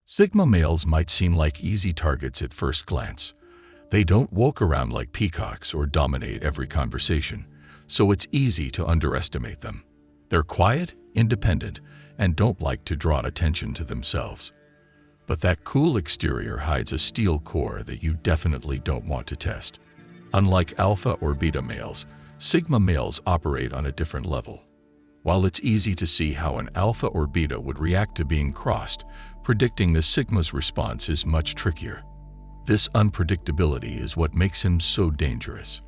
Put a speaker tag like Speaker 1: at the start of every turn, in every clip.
Speaker 1: Sigma males might seem like easy targets at first glance. They don't walk around like peacocks or dominate every conversation, so it's easy to underestimate them. They're quiet, independent, and don't like to draw attention to themselves. But that cool exterior hides a steel core that you definitely don't want to test. Unlike alpha or beta males, sigma males operate on a different level. While it's easy to see how an alpha or beta would react to being crossed, predicting the sigma's response is much trickier. This unpredictability is what makes him so dangerous.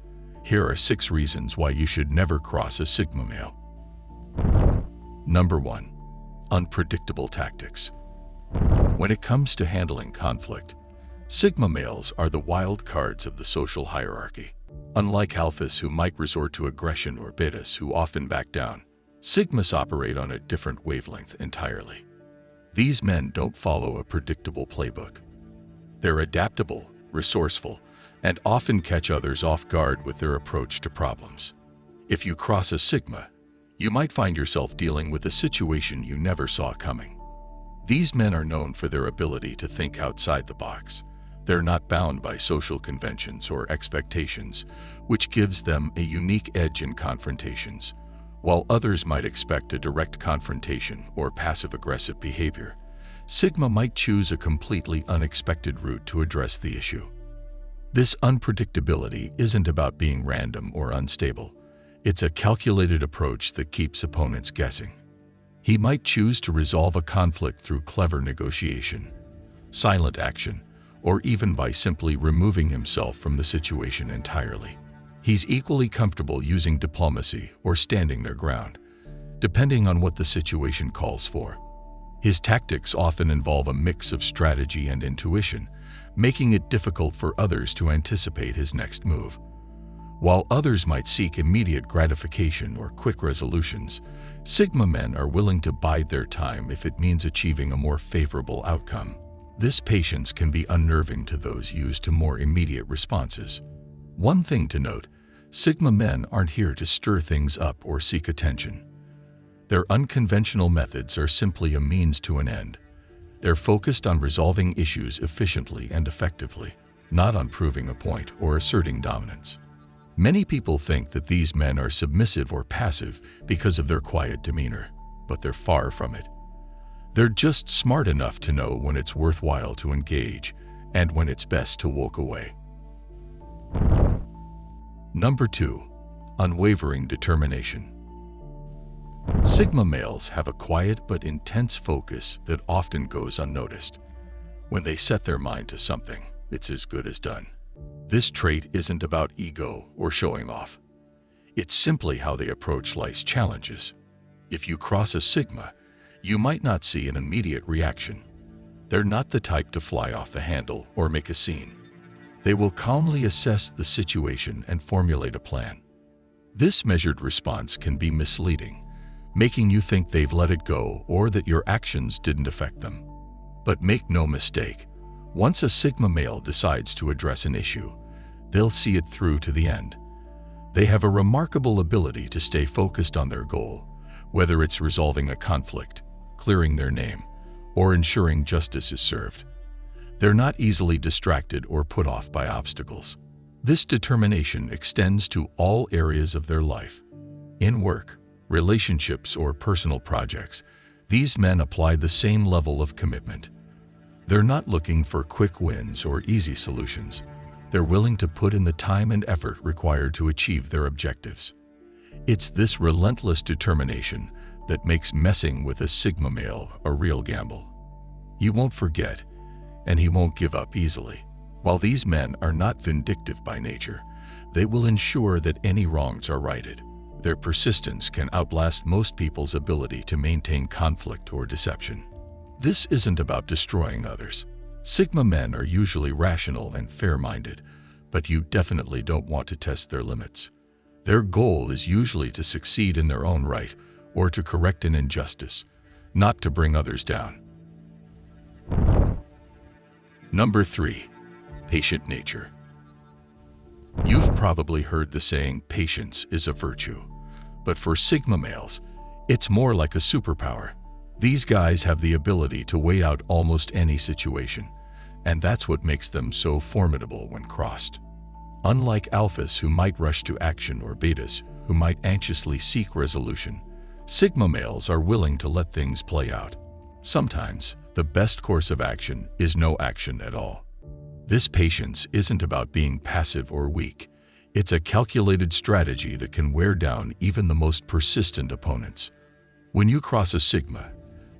Speaker 1: Here are 6 reasons why you should never cross a sigma male. Number 1. Unpredictable tactics. When it comes to handling conflict, sigma males are the wild cards of the social hierarchy. Unlike alphas who might resort to aggression or betas who often back down, sigmas operate on a different wavelength entirely. These men don't follow a predictable playbook. They're adaptable, resourceful, and often catch others off guard with their approach to problems. If you cross a sigma, you might find yourself dealing with a situation you never saw coming. These men are known for their ability to think outside the box. They're not bound by social conventions or expectations, which gives them a unique edge in confrontations. While others might expect a direct confrontation or passive-aggressive behavior, sigma might choose a completely unexpected route to address the issue. This unpredictability isn't about being random or unstable. It's a calculated approach that keeps opponents guessing. He might choose to resolve a conflict through clever negotiation, silent action, or even by simply removing himself from the situation entirely. He's equally comfortable using diplomacy or standing their ground, depending on what the situation calls for. His tactics often involve a mix of strategy and intuition, making it difficult for others to anticipate his next move. While others might seek immediate gratification or quick resolutions, sigma men are willing to bide their time if it means achieving a more favorable outcome. This patience can be unnerving to those used to more immediate responses. One thing to note, sigma men aren't here to stir things up or seek attention. Their unconventional methods are simply a means to an end. They're focused on resolving issues efficiently and effectively, not on proving a point or asserting dominance. Many people think that these men are submissive or passive because of their quiet demeanor, but they're far from it. They're just smart enough to know when it's worthwhile to engage and when it's best to walk away. Number 2. Unwavering determination. Sigma males have a quiet but intense focus that often goes unnoticed. When they set their mind to something, it's as good as done. This trait isn't about ego or showing off. It's simply how they approach life's challenges. If you cross a sigma, you might not see an immediate reaction. They're not the type to fly off the handle or make a scene. They will calmly assess the situation and formulate a plan. This measured response can be misleading, making you think they've let it go or that your actions didn't affect them. But make no mistake, once a sigma male decides to address an issue, they'll see it through to the end. They have a remarkable ability to stay focused on their goal, whether it's resolving a conflict, clearing their name, or ensuring justice is served. They're not easily distracted or put off by obstacles. This determination extends to all areas of their life. In work, relationships, or personal projects, these men apply the same level of commitment. They're not looking for quick wins or easy solutions. They're willing to put in the time and effort required to achieve their objectives. It's this relentless determination that makes messing with a sigma male a real gamble. You won't forget, and he won't give up easily. While these men are not vindictive by nature, they will ensure that any wrongs are righted. Their persistence can outlast most people's ability to maintain conflict or deception. This isn't about destroying others. Sigma men are usually rational and fair-minded, but you definitely don't want to test their limits. Their goal is usually to succeed in their own right or to correct an injustice, not to bring others down. Number 3. Patient nature. You've probably heard the saying, patience is a virtue. But for sigma males, it's more like a superpower. These guys have the ability to wait out almost any situation, and that's what makes them so formidable when crossed. Unlike alphas who might rush to action or betas who might anxiously seek resolution, sigma males are willing to let things play out. Sometimes, the best course of action is no action at all. This patience isn't about being passive or weak. It's a calculated strategy that can wear down even the most persistent opponents. When you cross a sigma,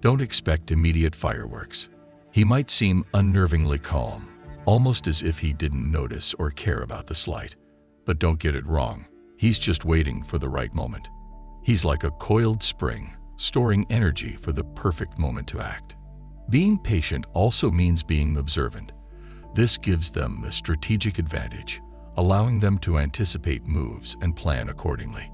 Speaker 1: don't expect immediate fireworks. He might seem unnervingly calm, almost as if he didn't notice or care about the slight. But don't get it wrong, he's just waiting for the right moment. He's like a coiled spring, storing energy for the perfect moment to act. Being patient also means being observant. This gives them the strategic advantage, allowing them to anticipate moves and plan accordingly.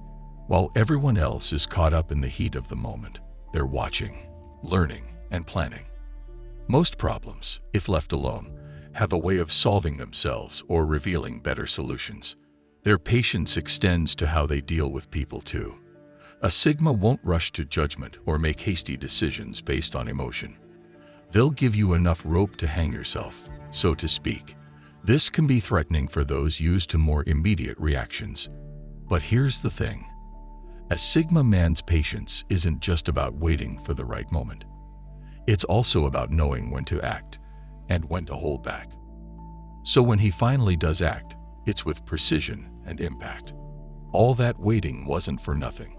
Speaker 1: While everyone else is caught up in the heat of the moment, they're watching, learning, and planning. Most problems, if left alone, have a way of solving themselves or revealing better solutions. Their patience extends to how they deal with people too. A sigma won't rush to judgment or make hasty decisions based on emotion. They'll give you enough rope to hang yourself, so to speak. This can be threatening for those used to more immediate reactions. But here's the thing. A sigma man's patience isn't just about waiting for the right moment. It's also about knowing when to act and when to hold back. So when he finally does act, it's with precision and impact. All that waiting wasn't for nothing.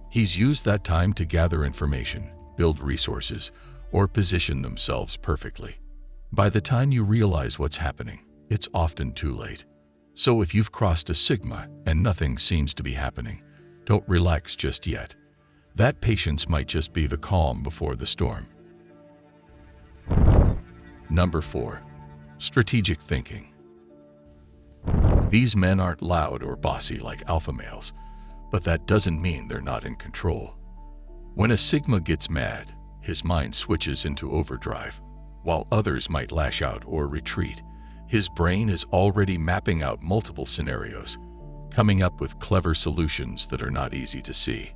Speaker 1: He's used that time to gather information, build resources, or position themselves perfectly. By the time you realize what's happening, it's often too late. So if you've crossed a sigma and nothing seems to be happening, don't relax just yet. That patience might just be the calm before the storm. Number 4. Strategic thinking. These men aren't loud or bossy like alpha males, but that doesn't mean they're not in control. When a sigma gets mad, his mind switches into overdrive. While others might lash out or retreat, his brain is already mapping out multiple scenarios, coming up with clever solutions that are not easy to see.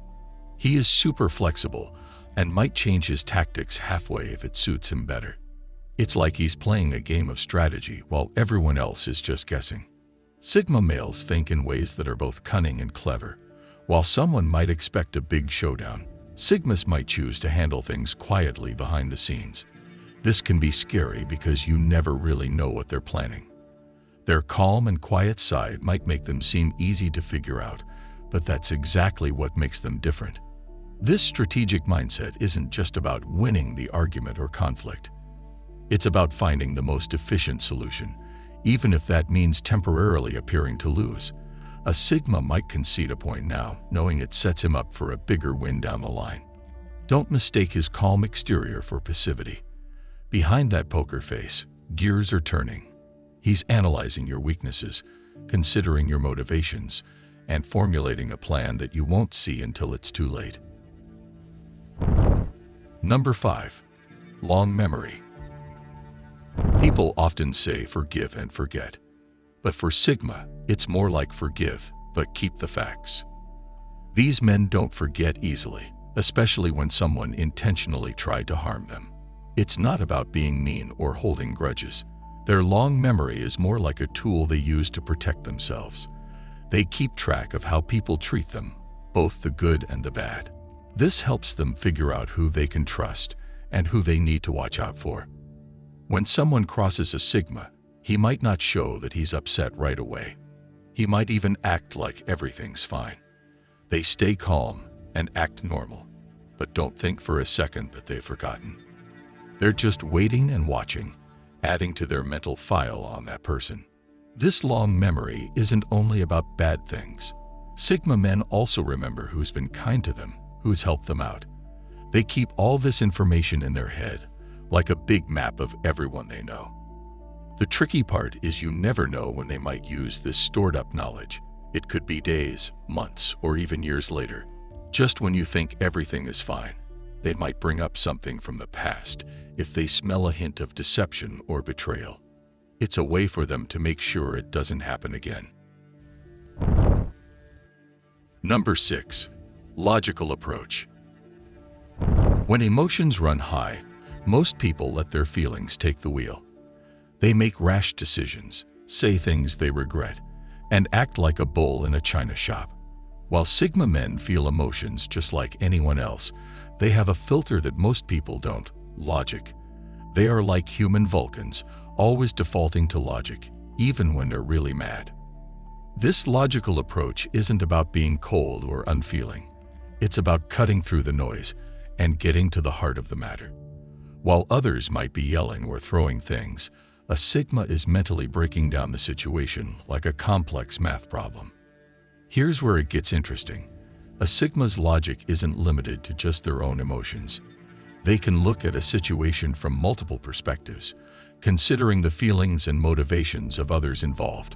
Speaker 1: He is super flexible and might change his tactics halfway if it suits him better. It's like he's playing a game of strategy while everyone else is just guessing. Sigma males think in ways that are both cunning and clever. While someone might expect a big showdown, sigmas might choose to handle things quietly behind the scenes. This can be scary because you never really know what they're planning. Their calm and quiet side might make them seem easy to figure out, but that's exactly what makes them different. This strategic mindset isn't just about winning the argument or conflict. It's about finding the most efficient solution, even if that means temporarily appearing to lose. A sigma might concede a point now, knowing it sets him up for a bigger win down the line. Don't mistake his calm exterior for passivity. Behind that poker face, gears are turning. He's analyzing your weaknesses, considering your motivations, and formulating a plan that you won't see until it's too late. Number 5. Long memory. People often say forgive and forget. But for sigma, it's more like forgive, but keep the facts. These men don't forget easily, especially when someone intentionally tried to harm them. It's not about being mean or holding grudges. Their long memory is more like a tool they use to protect themselves. They keep track of how people treat them, both the good and the bad. This helps them figure out who they can trust and who they need to watch out for. When someone crosses a sigma, he might not show that he's upset right away. He might even act like everything's fine. They stay calm and act normal, but don't think for a second that they've forgotten. They're just waiting and watching, adding to their mental file on that person. This long memory isn't only about bad things. Sigma men also remember who's been kind to them, who's helped them out. They keep all this information in their head, like a big map of everyone they know. The tricky part is you never know when they might use this stored-up knowledge. It could be days, months, or even years later. Just when you think everything is fine, they might bring up something from the past if they smell a hint of deception or betrayal. It's a way for them to make sure it doesn't happen again. Number 6. Logical approach. When emotions run high, most people let their feelings take the wheel. They make rash decisions, say things they regret, and act like a bull in a china shop. While Sigma men feel emotions just like anyone else, they have a filter that most people don't: logic. They are like human Vulcans, always defaulting to logic, even when they're really mad. This logical approach isn't about being cold or unfeeling. It's about cutting through the noise and getting to the heart of the matter. While others might be yelling or throwing things, a Sigma is mentally breaking down the situation like a complex math problem. Here's where it gets interesting. A Sigma's logic isn't limited to just their own emotions. They can look at a situation from multiple perspectives, considering the feelings and motivations of others involved.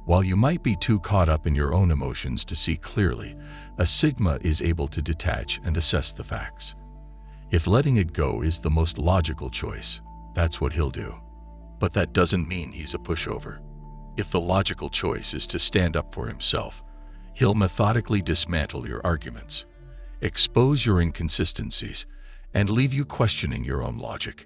Speaker 1: While you might be too caught up in your own emotions to see clearly, a Sigma is able to detach and assess the facts. If letting it go is the most logical choice, that's what he'll do. But that doesn't mean he's a pushover. If the logical choice is to stand up for himself, he'll methodically dismantle your arguments, expose your inconsistencies, and leave you questioning your own logic.